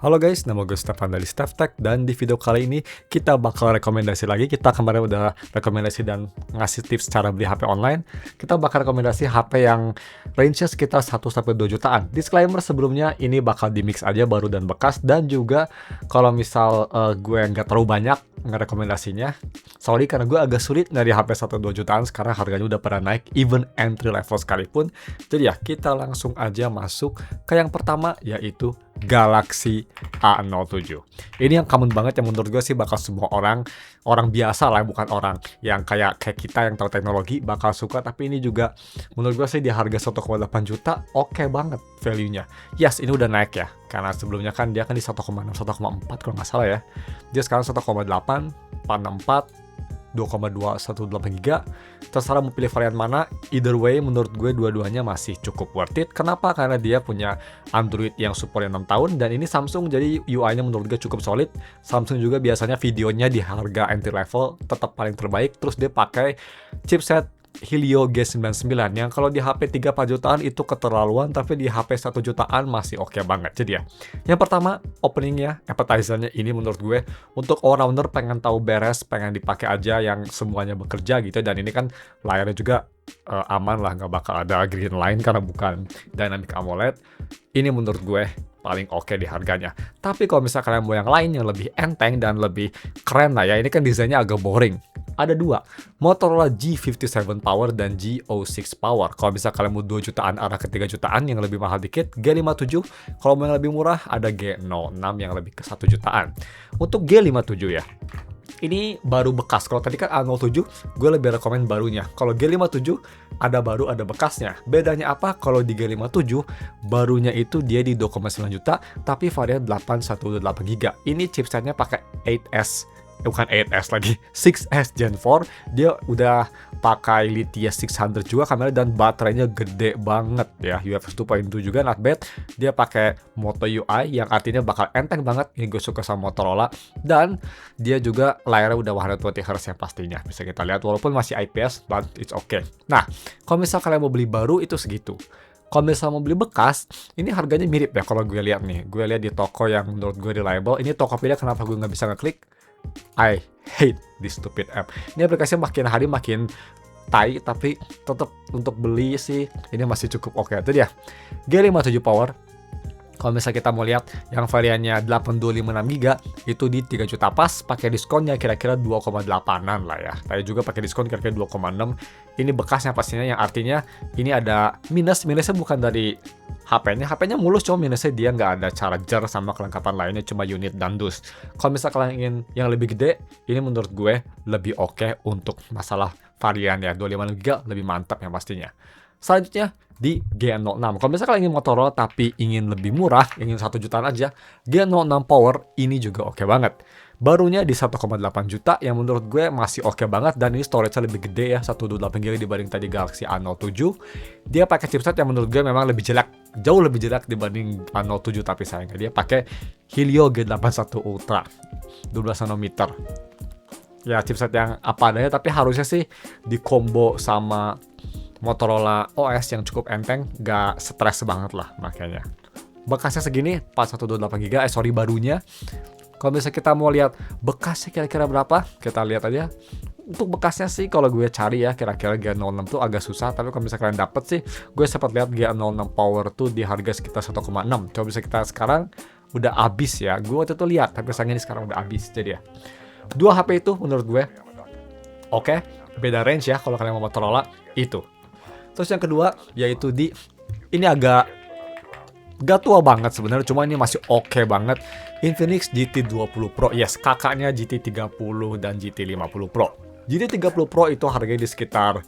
Halo guys, nama gue Stefan dari StefTech, dan di video kali ini kita bakal rekomendasi lagi. Kita kemarin udah rekomendasi dan ngasih tips cara beli HP online. Kita bakal rekomendasi HP yang range-nya sekitar 1-2 jutaan. Disclaimer sebelumnya, ini bakal di mix aja baru dan bekas, dan juga kalau misal gue nggak terlalu banyak ngerekomendasinya, sorry karena gue agak sulit dari HP 1-2 jutaan. Sekarang harganya udah pada naik, even entry level sekalipun. Jadi ya, kita langsung aja masuk ke yang pertama, yaitu Galaxy A07. Ini yang common banget, yang menurut gue sih bakal semua orang biasa lah, bukan orang yang kayak kita yang tahu teknologi bakal suka. Tapi ini juga menurut gue sih di harga 1,8 juta oke banget value-nya. Yes, ini udah naik ya, karena sebelumnya kan dia kan di 1,6, 1,4 kalau nggak salah ya. Dia sekarang 1,8, 464, 2,218 GB. Terserah mau pilih varian mana. Either way, menurut gue dua-duanya masih cukup worth it. Kenapa? Karena dia punya Android yang supportnya 6 tahun, dan ini Samsung, jadi UI-nya menurut gue cukup solid. Samsung juga biasanya videonya di harga entry level tetap paling terbaik. Terus dia pakai chipset Helio G99 yang kalau di HP 3-4 jutaan itu keterlaluan, tapi di HP 1 jutaan masih oke banget. Jadi ya, yang pertama openingnya, appetizer-nya ini menurut gue untuk all-rounder pengen tahu beres, pengen dipakai aja yang semuanya bekerja gitu. Dan ini kan layarnya juga aman lah, nggak bakal ada green line karena bukan Dynamic AMOLED. Ini menurut gue paling oke di harganya. Tapi kalau misalnya kalian mau yang lain yang lebih enteng dan lebih keren lah ya, ini kan desainnya agak boring. Ada dua, Motorola G57 Power dan G06 Power. Kalau misalnya kalian mau 2 jutaan arah ke 3 jutaan yang lebih mahal dikit, G57. Kalau mau yang lebih murah, ada G06 yang lebih ke 1 jutaan. Untuk G57 ya, ini baru bekas. Kalau tadi kan A07, gue lebih rekomen barunya. Kalau G57, ada baru, ada bekasnya. Bedanya apa? Kalau di G57, barunya itu dia di 2,9 juta, tapi varian 818 GB. Ini chipsetnya pakai 8S. Bukan 8S lagi, 6S Gen 4. Dia udah pakai Lithia 600 juga kamera, dan baterainya gede banget ya. UFS 2.2 juga not bad. Dia pakai Moto UI yang artinya bakal enteng banget. Ini gue suka sama Motorola. Dan dia juga layarnya udah 120Hz yang pastinya bisa kita lihat, walaupun masih IPS, but it's okay. Nah, kalau misal kalian mau beli baru itu segitu. Kalau misalnya mau beli bekas, ini harganya mirip ya kalau gue lihat nih. Gue lihat di toko yang menurut gue reliable. Ini Tokopedia, kenapa gue nggak bisa ngeklik? I hate this stupid app. Ini aplikasi makin hari makin tai, tapi tetap untuk beli sih ini masih cukup oke. Itu dia G57 Power. Kalau misalnya kita mau lihat yang variannya 8256 GB itu di 3 juta pas, pakai diskonnya kira-kira 2,8an lah ya. Tadi juga pakai diskon kira-kira 2,6. Ini bekasnya pastinya, yang artinya ini ada minusnya bukan dari HP-nya mulus, cuma minusnya dia nggak ada charger sama kelengkapan lainnya, cuma unit dan dus. Kalau misalnya kalian ingin yang lebih gede, ini menurut gue lebih oke untuk masalah varian ya. 256 GB lebih mantap yang pastinya. Selanjutnya di G06. Kalau misalnya kalian ingin Motorola tapi ingin lebih murah, ingin 1 jutaan aja, G06 Power ini juga oke banget. Barunya di 1,8 juta yang menurut gue masih oke banget, dan ini storage-nya lebih gede ya, 128 GB dibanding tadi Galaxy A07. Dia pakai chipset yang menurut gue memang lebih jelek, jauh lebih jelek dibanding A07, tapi sayangnya dia pakai Helio G81 Ultra 12 nanometer. Ya chipset yang apa adanya, tapi harusnya sih di combo sama Motorola OS yang cukup enteng, gak stres banget lah makanya. Bekasnya segini, 4128 GB, barunya. Kalau misalnya kita mau lihat bekasnya kira-kira berapa, kita lihat aja. Untuk bekasnya sih kalau gue cari ya, kira-kira G06 tuh agak susah, tapi kalau misalnya kalian dapet sih, gue sempat lihat G06 Power tuh di harga sekitar 1,6. Coba bisa kita sekarang udah habis ya. Gue waktu itu lihat, tapi sayangnya ini sekarang udah habis. Jadi ya, dua HP itu menurut gue oke, beda range ya kalau kalian mau Motorola itu. Terus yang kedua yaitu ini agak gak tua banget sebenarnya, cuma ini masih oke banget. Infinix GT20 Pro. Yes, kakaknya GT30 dan GT50 Pro. GT30 Pro itu harganya di sekitar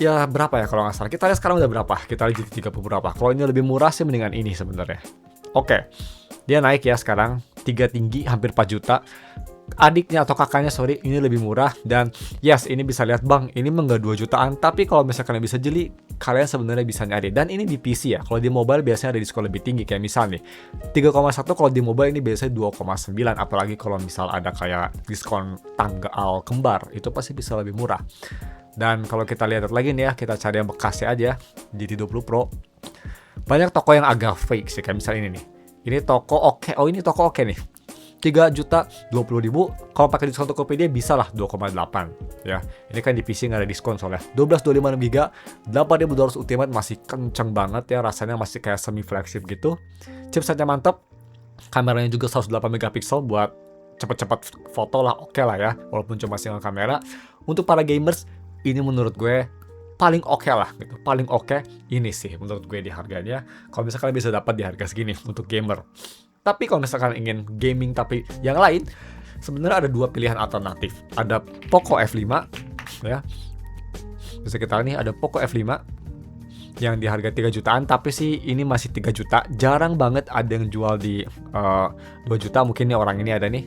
ya berapa ya kalau nggak salah. Kita lihat sekarang udah berapa. Kita lihat GT30 berapa. Kalau ini lebih murah sih mendingan ini sebenarnya. Oke. Dia naik ya sekarang 3 tinggi hampir 4 juta. Adiknya atau kakaknya ini lebih murah, dan yes ini bisa lihat bang, ini enggak 2 jutaan, tapi kalau misalnya kalian bisa jeli, kalian sebenarnya bisa nyari. Dan ini di PC ya, kalau di mobile biasanya ada diskon lebih tinggi, kayak misal nih 3,1, kalau di mobile ini biasanya 2,9, apalagi kalau misal ada kayak diskon tanggal kembar, itu pasti bisa lebih murah. Dan kalau kita lihat lagi nih ya, kita cari yang bekasnya aja, GT20 Pro. Banyak toko yang agak fake sih, kayak misal ini nih. Ini toko oke. Oh, ini toko oke nih. 3.020.000. Kalau pakai diskon Tokopedia bisa lah 2,8 ya. Ini kan di PC nggak ada diskon soalnya. 12 256 GB, 8.200 Ultimate, masih kenceng banget ya, rasanya masih kayak semi flagship gitu. Chipsetnya mantap. Kameranya juga 108 megapiksel buat cepet-cepet foto lah, oke lah ya, walaupun cuma single kamera. Untuk para gamers, ini menurut gue paling oke lah gitu. Paling oke ini sih menurut gue di harganya. Kalau misalkan bisa dapat di harga segini untuk gamer. Tapi kalau misalkan ingin gaming tapi yang lain, sebenarnya ada dua pilihan alternatif. Ada Poco F5 ya. Bisa kita lihat nih, ada Poco F5 yang di harga 3 jutaan, tapi sih ini masih 3 juta. Jarang banget ada yang jual di 2 juta. Mungkin nih orang ini ada nih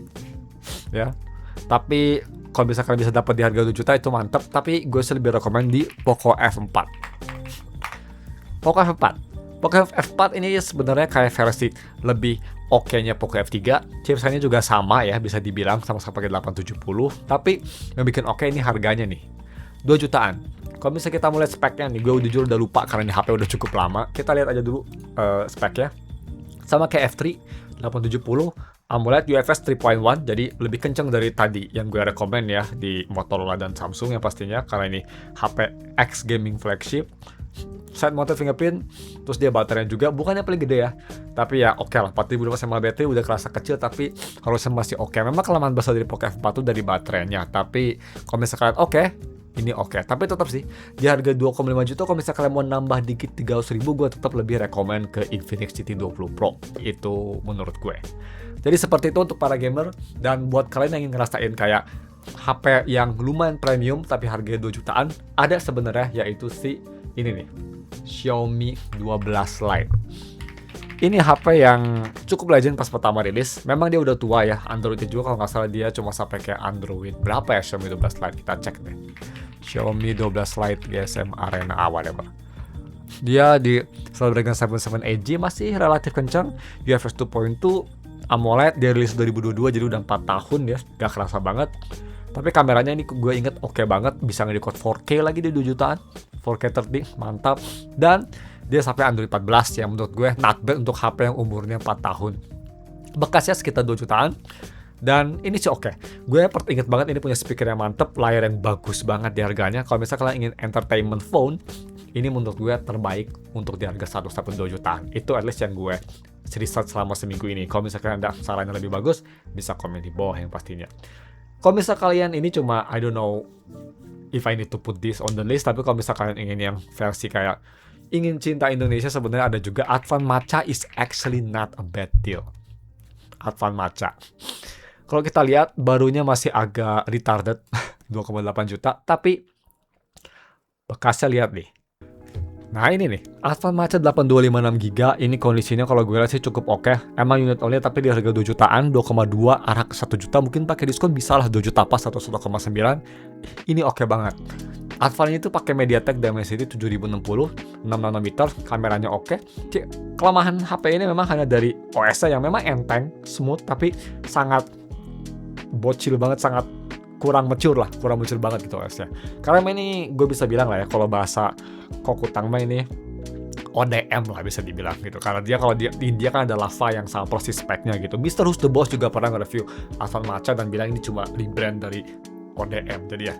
ya. Tapi kalau misalkan bisa dapat di harga 2 juta itu mantap. Tapi gue sih lebih rekomend di Poco F4. Poco F4 ini sebenarnya kayak versi lebih oke-nya Poco F3. Chipsetnya juga sama ya, bisa dibilang sama-sama pakai 870. Tapi yang bikin oke ini harganya nih, 2 jutaan. Kalau misalnya kita mulai speknya nih, gue jujur udah lupa karena ini HP udah cukup lama. Kita lihat aja dulu speknya. Sama kayak F3, 870, AMOLED UFS 3.1, jadi lebih kenceng dari tadi yang gue rekomend ya di Motorola dan Samsung yang pastinya, karena ini HP X gaming flagship. Side mounted fingerprint, terus dia baterainya juga bukannya paling gede ya, tapi ya oke lah, 4000 mAh baterai udah kerasa kecil tapi harusnya masih oke. Memang kelemahan besar dari Poco F4 tuh dari baterainya, tapi kalau misalkan ini oke. Tapi tetap sih di harga 2,5 juta, kalau misalnya kalian mau nambah dikit 300.000, gue tetap lebih rekomend ke Infinix GT20 Pro. Itu menurut gue. Jadi seperti itu untuk para gamer. Dan buat kalian yang ingin ngerasain kayak HP yang lumayan premium tapi harganya 2 jutaan, ada sebenarnya, yaitu si ini nih, Xiaomi 12 Lite. Ini HP yang cukup legend pas pertama rilis. Memang dia udah tua ya. Androidnya juga kalau nggak salah dia cuma sampai kayak Android berapa ya Xiaomi 12 Lite. Kita cek deh. Xiaomi 12 Lite GSM Arena whatever. Dia di Snapdragon 778G masih relatif kencang. UFS 2.2 AMOLED, dia rilis 2022 jadi udah 4 tahun ya. Gak kerasa banget. Tapi kameranya ini gue inget oke banget. Bisa nge-record 4K lagi di 2 jutaan. 4K 30 mantap. Dan dia sampai Android 14 yang menurut gue not bad untuk HP yang umurnya 4 tahun. Bekasnya sekitar 2 jutaan. Dan ini sih oke. Gue inget banget ini punya speaker yang mantep, layar yang bagus banget di harganya. Kalau misalnya kalian ingin entertainment phone, ini menurut gue terbaik untuk di harga 1-2 jutaan. Itu at least yang gue research selama seminggu ini. Kalau misalkan ada saran yang lebih bagus, bisa komen di bawah yang pastinya. Kalau misalnya kalian ini cuma, I don't know if I need to put this on the list, tapi kalau misalnya kalian ingin yang versi kayak ingin cinta Indonesia, sebenarnya ada juga Advan Matcha is actually not a bad deal. Advan Matcha. Kalau kita lihat barunya masih agak retarded 2,8 juta, tapi bekasnya lihat nih. Nah ini nih, Advan Matcha 8256GB, ini kondisinya kalau gue lihat sih cukup oke. Emang unit only tapi di harga 2 jutaan, 2,2 arah ke 1 juta, mungkin pakai diskon bisa lah 2 juta pas atau 1,9. Ini oke banget. Advan itu pakai MediaTek Dimensity 7060, 6 nanometer, kameranya oke. Kelemahan HP ini memang hanya dari OS-nya yang memang enteng, smooth, tapi sangat bocil banget, sangat kurang mature banget gitu OS-nya. Karena ini gue bisa bilang lah ya, kalau bahasa Kokutang mah ini ODM lah bisa dibilang gitu. Karena dia kalau di India kan ada lava yang sama persis speknya gitu. Mr. Who's the Boss juga pernah nge-review Advan Matcha dan bilang ini cuma rebrand dari ODM. Jadi ya,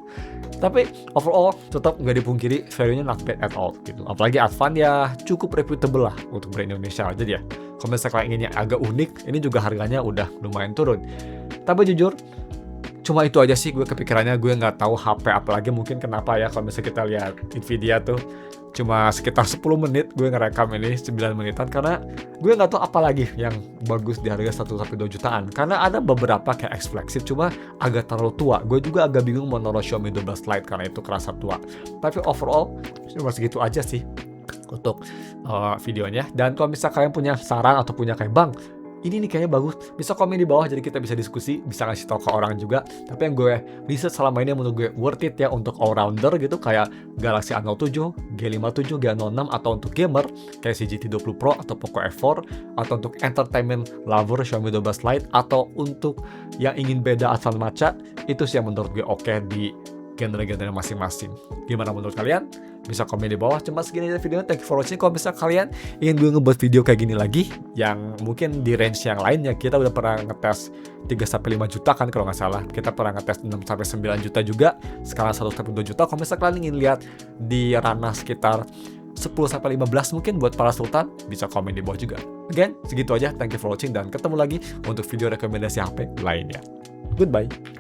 tapi overall tetap nggak dipungkiri value-nya not bad at all gitu. Apalagi Advan ya cukup reputable lah untuk brand Indonesia. Jadi ya, kalau misalnya kalian inginnya agak unik, ini juga harganya udah lumayan turun. Tapi jujur, cuma itu aja sih gue kepikirannya. Gue nggak tahu HP apalagi, mungkin kenapa ya kalau misalnya kita lihat Nvidia tuh cuma sekitar 10 menit gue ngerekam ini 9 menitan, karena gue nggak tahu apa lagi yang bagus di harga 1-2 jutaan. Karena ada beberapa kayak X flagship cuma agak terlalu tua. Gue juga agak bingung mau naruh Xiaomi 12 Lite karena itu kerasa tua. Tapi overall cuma segitu aja sih untuk videonya. Dan kalau misalnya kalian punya saran atau punya kayak bang, ini nih kayaknya bagus, bisa komen di bawah jadi kita bisa diskusi, bisa ngasih tahu ke orang juga. Tapi yang gue riset selama ini menurut gue worth it ya untuk all-rounder gitu, kayak Galaxy A07, G57, G06, atau untuk gamer kayak si GT20 Pro atau Poco F4, atau untuk entertainment lover Xiaomi 12 Lite, atau untuk yang ingin beda Advan Matcha, itu sih yang menurut gue oke di genre-genre masing-masing. Gimana menurut kalian? Bisa komen di bawah. Cuma segini aja videonya. Thank you for watching. Kalau misalnya kalian ingin gue ngebuat video kayak gini lagi, yang mungkin di range yang lain ya, kita udah pernah ngetes 3-5 juta kan kalau nggak salah. Kita pernah ngetes 6-9 juta juga. Sekarang 1-2 juta. Kalau misalnya kalian ingin lihat di ranah sekitar 10-15 mungkin buat para sultan, bisa komen di bawah juga. Again, segitu aja. Thank you for watching dan ketemu lagi untuk video rekomendasi HP lainnya. Goodbye.